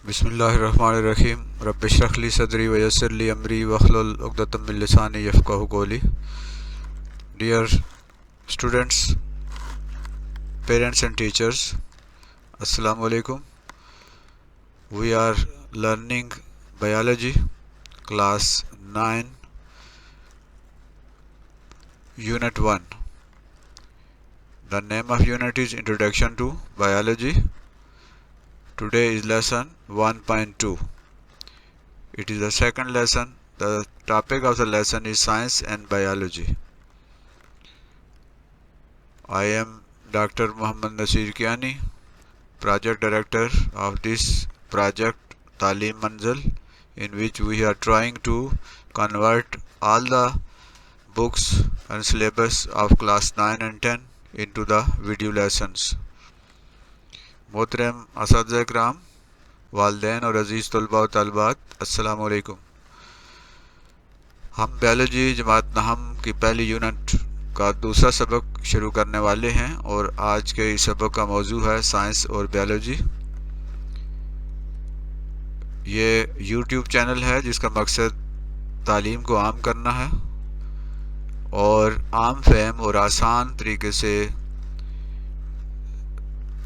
بسم اللہ الرحمن الرحیم رب اشرح لی صدری ویسر لی امری واحلل عقدۃ من لسانی یفقہوا قولی. Dear students, parents and teachers, Assalamu alaikum. We are learning biology, class 9, unit 1. The name of unit is Introduction to Biology. Today is lesson 1.2. It is the second lesson. The topic of the lesson is Science and Biology. I am Dr. Muhammad Nasir Kiani, Project Director of this project Talim Manzil, in which we are trying to convert all the books and syllabus of class 9 and 10 into the video lessons. मोहतरम असातिज़ा इकराम, वालिदैन और अज़ीज़ तलबा व तालिबात, अस्सलामु अलैकुम. हम biology जमात नहम की पहली यूनिट का दूसरा सबक शुरू करने वाले हैं और आज के इस सबक का मौजू है साइंस और बायोलॉजी. ये यूट्यूब चैनल है जिसका मकसद तालीम को आम करना है और आम फहम और आसान तरीके से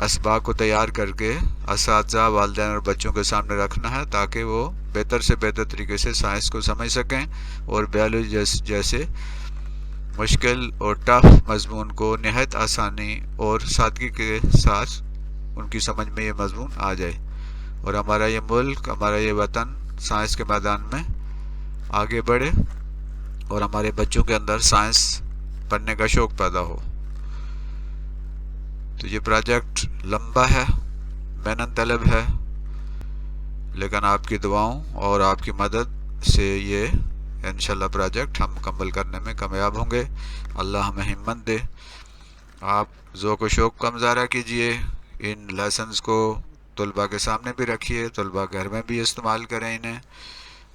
असबाब को तैयार करके असातिज़ा, वालिदैन और बच्चों के सामने रखना है ताकि वो बेहतर से बेहतर तरीके से साइंस को समझ सकें और बायोलॉजी जैसे मुश्किल और टफ मज़मून को नहायत आसानी और सादगी के साथ उनकी समझ में ये मज़मून आ जाए और हमारा ये मुल्क, हमारा ये वतन साइंस के मैदान में आगे बढ़े और हमारे बच्चों के अंदर साइंस पढ़ने का शौक़ पैदा हो. तो ये प्रोजेक्ट लंबा है, मेहनत तलब है, लेकिन आपकी दुआओं और आपकी मदद से ये इंशाल्लाह प्रोजेक्ट हम मुकम्मल करने में कामयाब होंगे. अल्लाह हमें हिम्मत दे. आप ज़ौक़ व शौक़ का मुज़ाहरा कीजिए, इन लेसन्स को तलबा के सामने भी रखिए, तलबा घर में भी इस्तेमाल करें इन्हें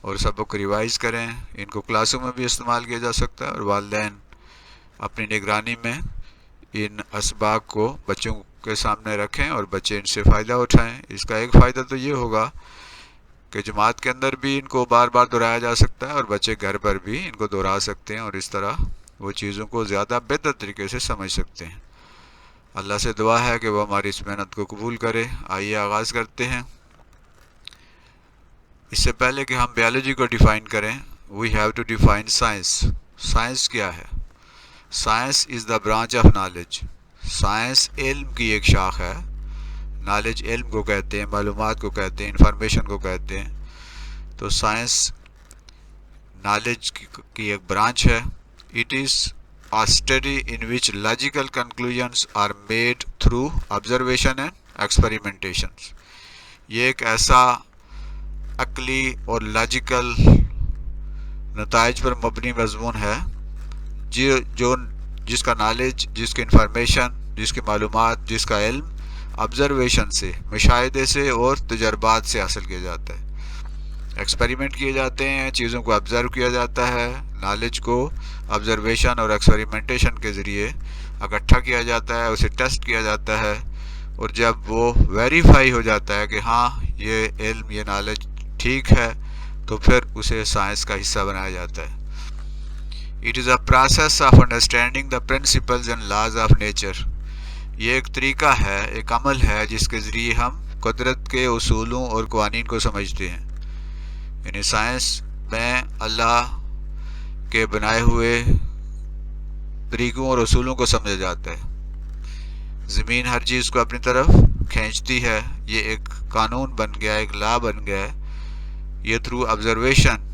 और सबक रिवाइज़ करें. इनको क्लासों में भी इस्तेमाल किया जा सकता है और वालिदैन अपनी निगरानी में इन असबाब को बच्चों के सामने रखें और बच्चे इनसे फ़ायदा उठाएं. इसका एक फ़ायदा तो ये होगा कि जमात के अंदर भी इनको बार बार दोहराया जा सकता है और बच्चे घर पर भी इनको दोहरा सकते हैं और इस तरह वो चीज़ों को ज़्यादा बेहतर तरीके से समझ सकते हैं. अल्लाह से दुआ है कि वो हमारी इस मेहनत को कबूल करे. आइए आगाज़ करते हैं. इससे पहले कि हम बायोलॉजी को डिफ़ाइन करें, we have to define science. Science क्या है? Science is the branch of knowledge. Science इल्म की एक शाख है. नॉलेज इल्म को कहते हैं, मालूमात को कहते हैं, इंफॉर्मेशन को कहते हैं. तो साइंस नॉलेज की एक ब्रांच है. It is a study in which logical conclusions are made through observation and experimentations. ये एक ऐसा अक्ली और लॉजिकल नताइज पर मबनी मज़मून है जिसका नॉलेज, जिसकी इंफॉर्मेशन, जिसकी मालूमात, जिसका इल्म ऑब्ज़र्वेशन से, मुशाहिदे से और तजर्बात से हासिल किया जाता है. एक्सपेरिमेंट किए जाते हैं, चीज़ों को ऑब्ज़र्व किया जाता है, नॉलेज को ऑब्ज़र्वेशन और एक्सपेरिमेंटेशन के ज़रिए इकट्ठा किया जाता है, उसे टेस्ट किया जाता है और जब वो वेरीफाई हो जाता है कि हाँ ये इल्म, ये नॉलेज ठीक है, तो फिर उसे साइंस का हिस्सा बनाया जाता है. It is a process of understanding the principles and laws of nature. ये एक तरीका है, एक अमल है जिसके ज़रिए हम कुदरत के उसूलों और क़वानीन को समझते हैं. यानी साइंस में अल्लाह के बनाए हुए तरीक़ों और उसूलों को समझा जाता है. ज़मीन हर चीज़ को अपनी तरफ खींचती है. ये एक कानून बन गया, एक लॉ बन गया है. ये थ्रू ऑब्ज़र्वेशन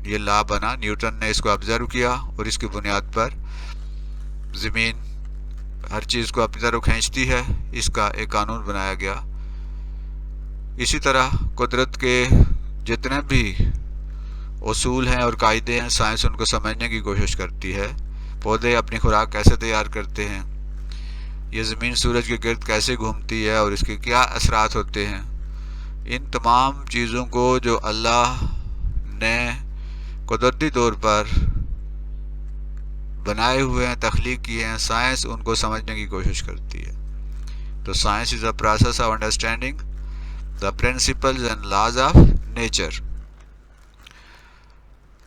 ये लॉ बना. न्यूटन ने इसको ऑब्ज़र्व किया और इसकी बुनियाद पर ज़मीन हर चीज़ को अपनी तरफ खींचती है. इसका एक कानून बनाया गया. इसी तरह कुदरत के जितने भी उसूल हैं और कायदे हैं, साइंस उनको समझने की कोशिश करती है. पौधे अपनी खुराक कैसे तैयार करते हैं, ये ज़मीन सूरज के गिर्द कैसे घूमती है और इसके क्या असरात होते हैं, इन तमाम चीज़ों को जो अल्लाह ने कुदरती तौर पर बनाए हुए हैं, तख्लीक किए हैं, साइंस उनको समझने की कोशिश करती है. तो science is a process of understanding the principles and laws of nature.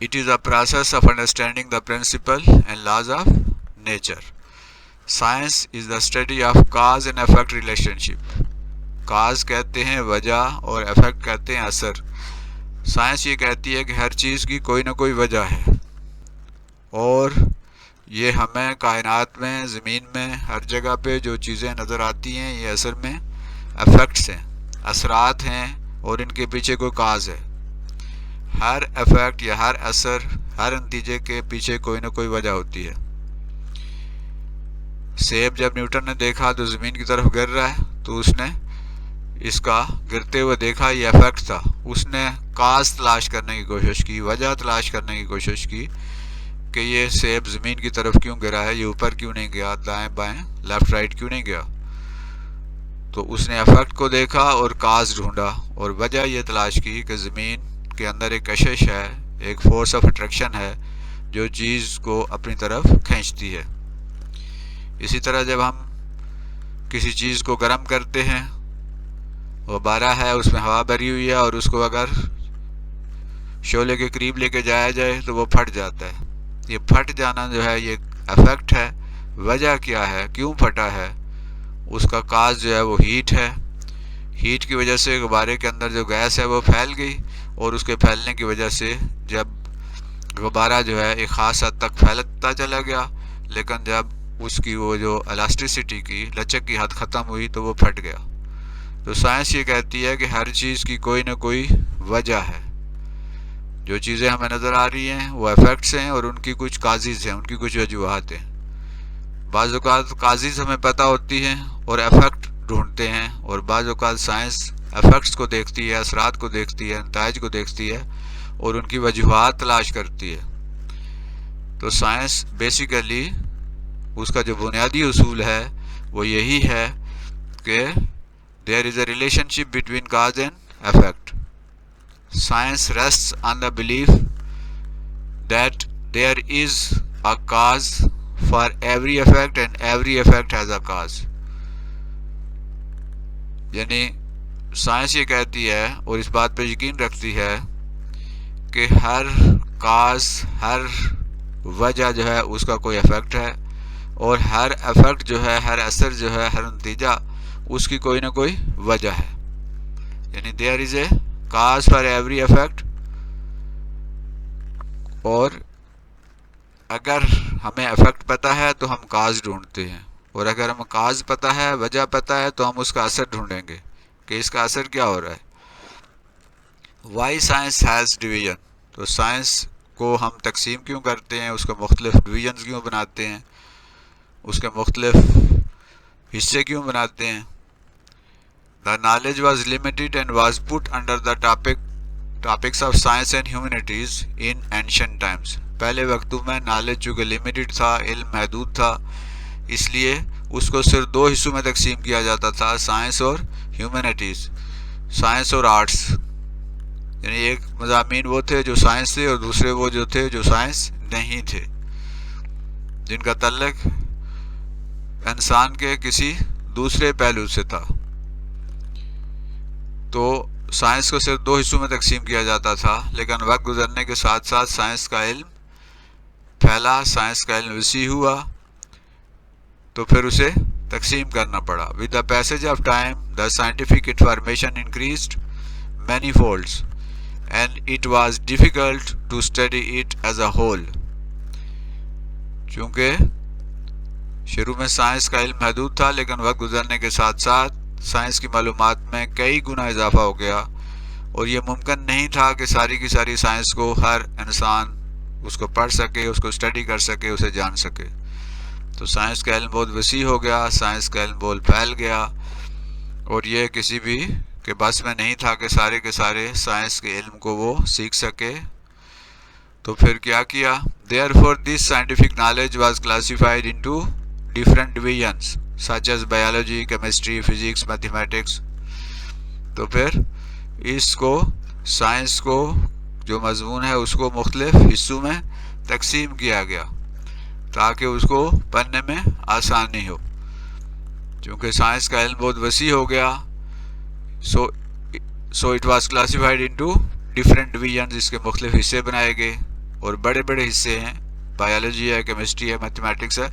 It is a process of understanding the principle and laws of nature. Science is the study of cause and effect relationship. cause कहते हैं वजह और effect कहते हैं असर. Science ये कहती है कि हर चीज़ की कोई ना कोई वजह है और ये हमें कायनात में, ज़मीन में, हर जगह पे जो चीज़ें नज़र आती हैं ये असल में इफ़ेक्ट्स हैं, असरात हैं और इनके पीछे कोई काज है. हर इफ़ेक्ट या हर असर, हर नतीजे के पीछे कोई ना कोई वजह होती है. सेब जब न्यूटन ने देखा तो ज़मीन की तरफ गिर रहा है तो उसने इसका गिरते हुए देखा, ये इफ़ेक्ट था. उसने काज तलाश करने की कोशिश की, वजह तलाश करने की कोशिश की कि ये सेब ज़मीन की तरफ क्यों गिरा है, ये ऊपर क्यों नहीं गया, दाएं बाएं, लेफ़्ट राइट क्यों नहीं गया. तो उसने इफ़ेक्ट को देखा और काज ढूंढा और वजह ये तलाश की कि ज़मीन के अंदर एक कशिश है, एक फोर्स ऑफ अट्रैक्शन है जो चीज़ को अपनी तरफ खींचती है. इसी तरह जब हम किसी चीज़ को गर्म करते हैं, गुब्बारा है, उसमें हवा भरी हुई है और उसको अगर शोले के करीब लेके जाया जाए तो वो फट जाता है. ये फट जाना जो है ये इफ़ेक्ट है. वजह क्या है, क्यों फटा है, उसका काज जो है वो हीट है. हीट की वजह से गुब्बारे के अंदर जो गैस है वो फैल गई और उसके फैलने की वजह से जब गुब्बारा जो है एक ख़ास हद तक फैलता चला गया, लेकिन जब उसकी वो जो इलास्टिसिटी की, लचक की हद ख़त्म हुई तो वो फट गया. तो साइंस ये कहती है कि हर चीज़ की कोई ना कोई वजह है. जो चीज़ें हमें नज़र आ रही हैं वो इफ़ेक्ट्स हैं और उनकी कुछ काजिज़ हैं, उनकी कुछ वजूहात हैं. बाज़ औक़ात काजिज़ हमें पता होती हैं और इफ़ेक्ट ढूंढते हैं, और बाज़ औक़ात साइंस इफ़ेक्ट्स को देखती है, असरात को देखती है, नताइज को देखती है और उनकी वजूहात तलाश करती है. तो साइंस बेसिकली उसका जो बुनियादी उसूल है वो यही है कि there is a relationship between cause and effect. Science rests on the belief that there is a cause for every effect and every effect has a cause. यानी साइंस ये कहती है और इस बात पर यकीन रखती है कि हर काज, हर वजह जो है उसका कोई इफ़ेक्ट है और हर इफ़ेक्ट जो है, हर असर जो है, हर नतीजा उसकी कोई ना कोई वजह है. यानी there is a cause for every effect. और अगर हमें इफ़ेक्ट पता है तो हम काज ढूंढते हैं, और अगर हमें काज पता है, वजह पता है, तो हम उसका असर ढूंढेंगे कि इसका असर क्या हो रहा है. Why science has division. तो साइंस को हम तकसीम क्यों करते हैं, उसके मुख्तलिफ डिवीज़न्स क्यों बनाते हैं, उसके मुख्तलिफ हिस्से क्यों बनाते हैं. The knowledge was limited and was put under the topics of science and humanities in ancient times. पहले वक्तों में नॉलेज चूँकि लिमिटेड था, इल्म महदूद था, इसलिए उसको सिर्फ दो हिस्सों में तकसीम किया जाता था, साइंस और ह्यूमैनिटीज़, साइंस और आर्ट्स. यानी एक मज़ामीन वो थे जो साइंस थे और दूसरे वो जो थे जो साइंस नहीं थे, जिनका तल्लुक़ इंसान के किसी दूसरे पहलू से था. तो साइंस को सिर्फ दो हिस्सों में तकसीम किया जाता था, लेकिन वक्त गुजरने के साथ साथ साइंस का इल्म फैला, साइंस का इल्म वसी हुआ, तो फिर उसे तकसीम करना पड़ा. With the passage of time the scientific information increased many folds and it was difficult to study it as a whole. चूँकि शुरू में साइंस का इल्म महदूद था, लेकिन वक्त गुजरने के साथ साथ साइंस की मालूमात में कई गुना इजाफा हो गया और ये मुमकिन नहीं था कि सारी की सारी साइंस को हर इंसान उसको पढ़ सके, उसको स्टडी कर सके, उसे जान सके. तो साइंस का इल्म बहुत वसी हो गया, साइंस का इल्म बहुत फैल गया और ये किसी भी के बस में नहीं था कि सारे के सारे साइंस के इल्म को वो सीख सके. तो फिर क्या किया, therefore this scientific knowledge was classified into different divisions such as biology, chemistry, physics, mathematics. तो फिर इसको, साइंस को जो मजमून है उसको मुख्तलिफ हिस्सों में तकसीम किया गया ताकि उसको पढ़ने में आसानी हो. चूँकि साइंस का इल्म बहुत वसी हो गया, so so it was classified into different division, इसके मुख्तलिफ हिस्से बनाए गए और बड़े बड़े हिस्से हैं, बायोलॉजी है, केमिस्ट्री है, मैथमेटिक्स है,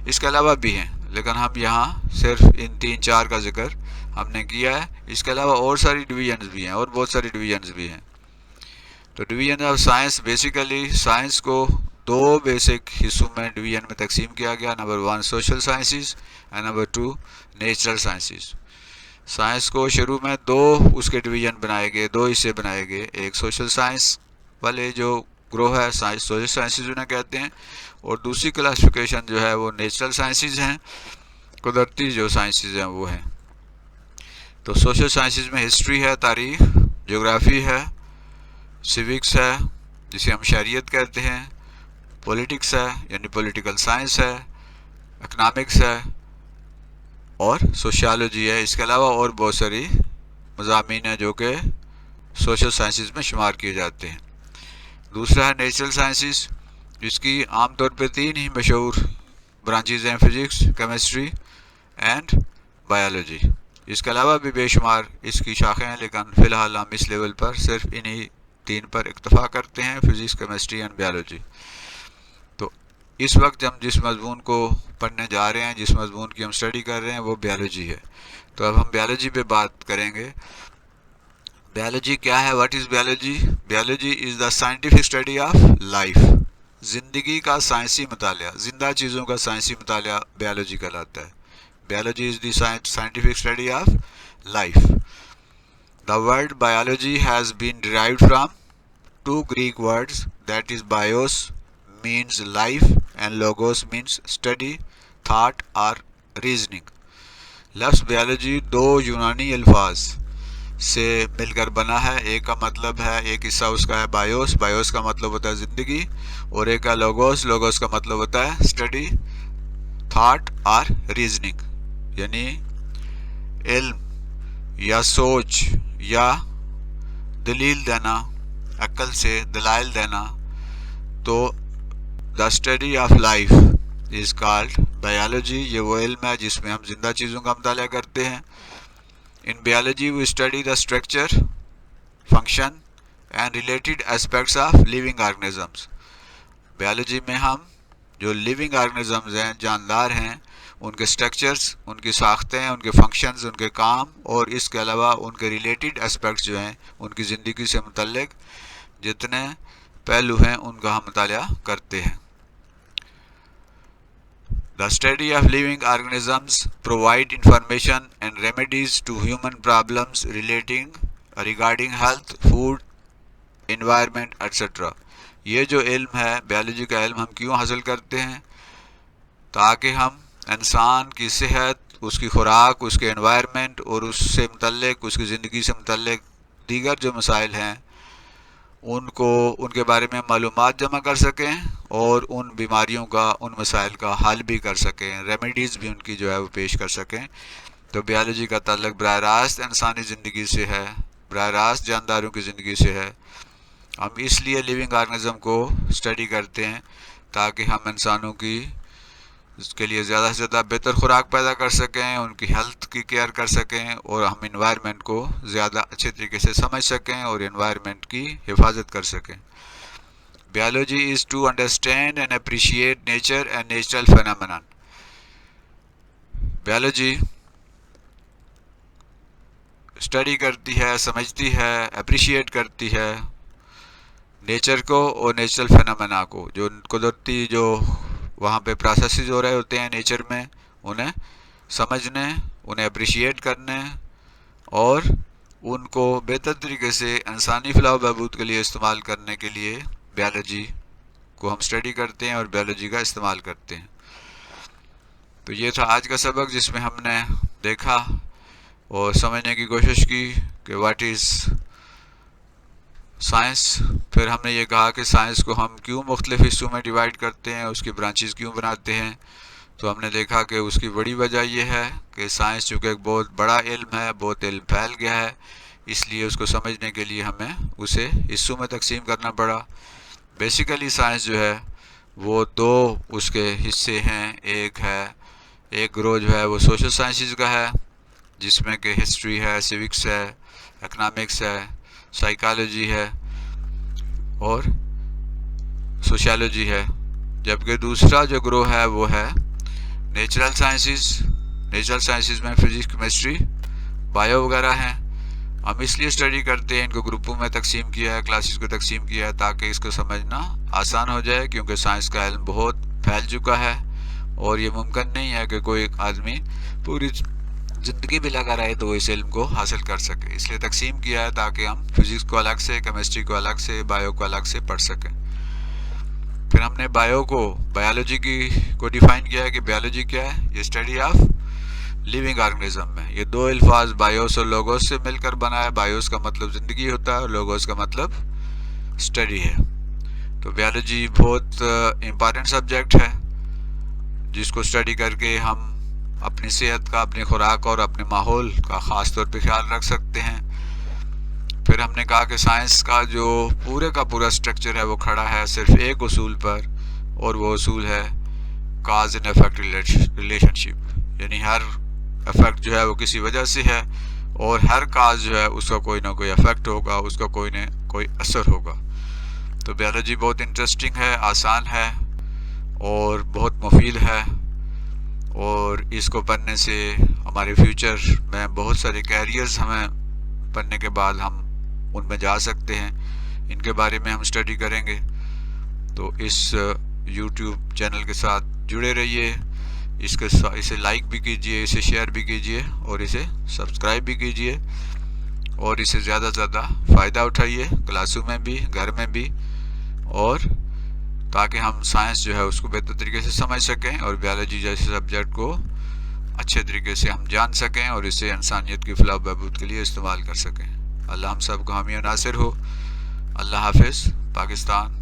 इसके अलावा भी हैं, लेकिन हम यहाँ सिर्फ इन 3-4 का जिक्र हमने किया है। इसके अलावा और सारी डिवीजन्स भी हैं और बहुत सारी डिवीजन्स भी हैं। तो division of science, basically science को दो बेसिक हिस्सों में डिवीजन में तकसीम किया गया। Number 1 social sciences and number 2 natural sciences. Science को शुरू में दो उसके डिवीजन बनाए गए, दो हिस्से बनाए गए। एक सोशल साइंस वाले जो ग्रोह है, साइंस सोशल साइंसेज उन्हें कहते हैं, और दूसरी क्लासिफिकेशन जो है वो नेचुरल साइंसेज हैं, कुदरती जो साइंसेज हैं वो हैं। तो सोशल साइंसेज में हिस्ट्री है, तारीख, ज्योग्राफी है, सिविक्स है जिसे हम शरीयत कहते हैं, पॉलिटिक्स है यानी पॉलिटिकल साइंस है, इकनॉमिक्स है और सोशियोलॉजी है। इसके अलावा और बहुत सारी मज़ामीन हैं जो कि सोशल साइंसेज में शुमार किए जाते हैं। दूसरा है नेचुरल साइंसेस, जिसकी आमतौर पे 3 ही मशहूर ब्रांचेज हैं, फिज़िक्स, केमिस्ट्री एंड बायोलॉजी। इसके अलावा भी बेशुमार इसकी शाखें हैं, लेकिन फ़िलहाल हम इस लेवल पर सिर्फ इन्हीं 3 पर इक्तफ़ा करते हैं, फिज़िक्स, केमिस्ट्री एंड बायोलॉजी। तो इस वक्त हम जिस मज़मून को पढ़ने जा रहे हैं, जिस मज़मून की हम स्टडी कर रहे हैं, वो बायोलॉजी है। तो अब हम बायोलॉजी पे बात करेंगे। बायोलॉजी क्या है? What is biology? Biology is the scientific study of life. ज़िंदगी का साइंसी मुतालिया, ज़िंदा चीज़ों का साइंसी मुतालिया बायोलॉजी कहलाता है। Biology is the scientific study of life. The word biology has been derived from 2 Greek words, that is bios means life and logos means study, thought or reasoning। लफ्ज़ biology 2 यूनानी अल्फाज से मिलकर बना है। एक का मतलब है, एक हिस्सा उसका है बायोस, बायोस का मतलब होता है ज़िंदगी, और एक का लोगोस, लोगोस का मतलब होता है स्टडी, थॉट और रीजनिंग यानी इल्म या सोच या दलील देना, अक्ल से दलाइल देना। तो the study of life is called biology. ये वो इल्म है जिसमें हम जिंदा चीज़ों का मुताला करते हैं। In biology, we study the structure, function and related aspects of living organisms। Biology में हम जो लिविंग ऑर्गेनिजम्स हैं, जानदार हैं, उनके स्ट्रक्चर्स, उनकी साख्तें, उनके फंक्शंस, उनके काम और इसके अलावा उनके रिलेटेड एस्पेक्ट्स जो हैं, उनकी ज़िंदगी से मुतल्लिक जितने पहलू हैं, उनका हम मुताला करते हैं। The study of living organisms provide information and remedies to human problems regarding health, food, environment, etc। ये जो इल्म है, बायोलॉजी का इल्म, हम क्यों हासिल करते हैं? ताकि हम इंसान की सेहत, उसकी खुराक, उसके एनवायरनमेंट और उससे मुतल्लिक, उसकी ज़िंदगी से मुतल्लिक दीगर जो मसाइल हैं उनको, उनके बारे में मालूमात जमा कर सकें और उन बीमारियों का, उन मसाइल का हल भी कर सकें, रेमेडीज़ भी उनकी जो है वो पेश कर सकें। तो बायोलॉजी का ताल्लुक बराह रास्त इंसानी ज़िंदगी से है, बराह रास्त जानदारों की ज़िंदगी से है। हम इसलिए लिविंग ऑर्गेनिज्म को स्टडी करते हैं ताकि हम इंसानों की उसके लिए ज़्यादा से ज़्यादा बेहतर खुराक पैदा कर सकें, उनकी हेल्थ की केयर कर सकें और हम इन्वायरमेंट को ज़्यादा अच्छे तरीके से समझ सकें और इन्वायरमेंट की हिफाजत कर सकें। Biology is to understand and appreciate nature and natural phenomenon. Biology स्टडी करती है, समझती है, अप्रिशिएट करती है नेचर को और नेचुरल फेनोमेना को, जो कुदरती जो वहाँ पे प्रोसेसेस हो रहे होते हैं नेचर में, उन्हें समझने, उन्हें अप्रिशिएट करने और उनको बेहतर तरीके से इंसानी फलाह व बहबूद के लिए इस्तेमाल करने के लिए बायोलॉजी को हम स्टडी करते हैं और बायोलॉजी का इस्तेमाल करते हैं। तो ये था आज का सबक जिसमें हमने देखा और समझने की कोशिश की कि व्हाट इज़ साइंस। फिर हमने ये कहा कि साइंस को हम क्यों मुख्तलिफ हिस्सों में डिवाइड करते हैं, उसकी ब्रांचेस क्यों बनाते हैं। तो हमने देखा कि उसकी बड़ी वजह यह है कि साइंस चूँकि एक बहुत बड़ा इल्म है, बहुत इल्म फैल गया है, इसलिए उसको समझने के लिए हमें उसे हिस्सों में तकसीम करना पड़ा। बेसिकली साइंस जो है वो दो उसके हिस्से हैं। एक ग्रोह जो है वो सोशल साइंसेस का है जिसमें कि हिस्ट्री है, सिविक्स है, اکنامکس ہے، سائیکالوجی ہے اور سوشیالوجی ہے. جبکہ دوسرا جو گروہ ہے وہ ہے نیچرل سائنسز. نیچرل سائنسز میں فزکس، کیمسٹری، بایو وغیرہ ہیں. ہم اس لیے اسٹڈی کرتے ہیں، ان کو گروپوں میں تقسیم کیا ہے، کلاسز کو تقسیم کیا ہے تاکہ اس کو سمجھنا آسان ہو جائے، کیونکہ سائنس کا علم بہت پھیل چکا ہے اور یہ ممکن نہیں ہے کہ کوئی آدمی پوری زندگی بھی لگا رہے تو وہ اس علم کو حاصل کر سکے. اس لیے تقسیم کیا ہے تاکہ ہم فزکس کو الگ سے، کیمسٹری کو الگ سے، بایو کو الگ سے پڑھ سکیں. پھر ہم نے بایولوجی کو ڈیفائن کیا ہے کہ بایولوجی کیا ہے. یہ اسٹڈی آف لیونگ آرگنزم میں. یہ دو الفاظ بایوس اور لوگوس سے مل کر بنا ہے. بایوس کا مطلب زندگی ہوتا ہے اور لوگوس کا مطلب اسٹڈی ہے. تو بایولوجی بہت امپارٹنٹ سبجیکٹ ہے جس کو اسٹڈی کر کے ہم اپنی صحت کا، اپنی خوراک اور اپنے ماحول کا خاص طور پہ خیال رکھ سکتے ہیں. پھر ہم نے کہا کہ سائنس کا جو پورے کا پورا اسٹرکچر ہے وہ کھڑا ہے صرف ایک اصول پر، اور وہ اصول ہے کاز اینڈ افیکٹ ریلیشن شپ. یعنی ہر افیکٹ جو ہے وہ کسی وجہ سے ہے، اور ہر کاز جو ہے اس کا کوئی نہ کوئی افیکٹ ہوگا، اس کا کوئی نہ کوئی اثر ہوگا. تو بایولوجی بہت انٹرسٹنگ ہے، آسان ہے اور بہت مفید ہے، اور اس کو پڑھنے سے ہمارے فیوچر میں بہت سارے کیریئرز ہمیں پڑھنے کے بعد ہم ان میں جا سکتے ہیں. ان کے بارے میں ہم اسٹڈی کریں گے. تو اس یوٹیوب چینل کے ساتھ جڑے رہیے. اسے لائک بھی کیجئے، اسے شیئر بھی کیجئے اور اسے سبسکرائب بھی کیجئے، اور اسے زیادہ سے زیادہ فائدہ اٹھائیے کلاسوں میں بھی، گھر میں بھی، اور تاکہ ہم سائنس جو ہے اس کو بہتر طریقے سے سمجھ سکیں اور بایولوجی جیسے سبجیکٹ کو اچھے طریقے سے ہم جان سکیں اور اسے انسانیت کی فلاح و بہبود کے لیے استعمال کر سکیں. اللہ ہم سب کو حامی و ناصر ہو. اللہ حافظ. پاکستان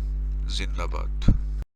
زندہ باد.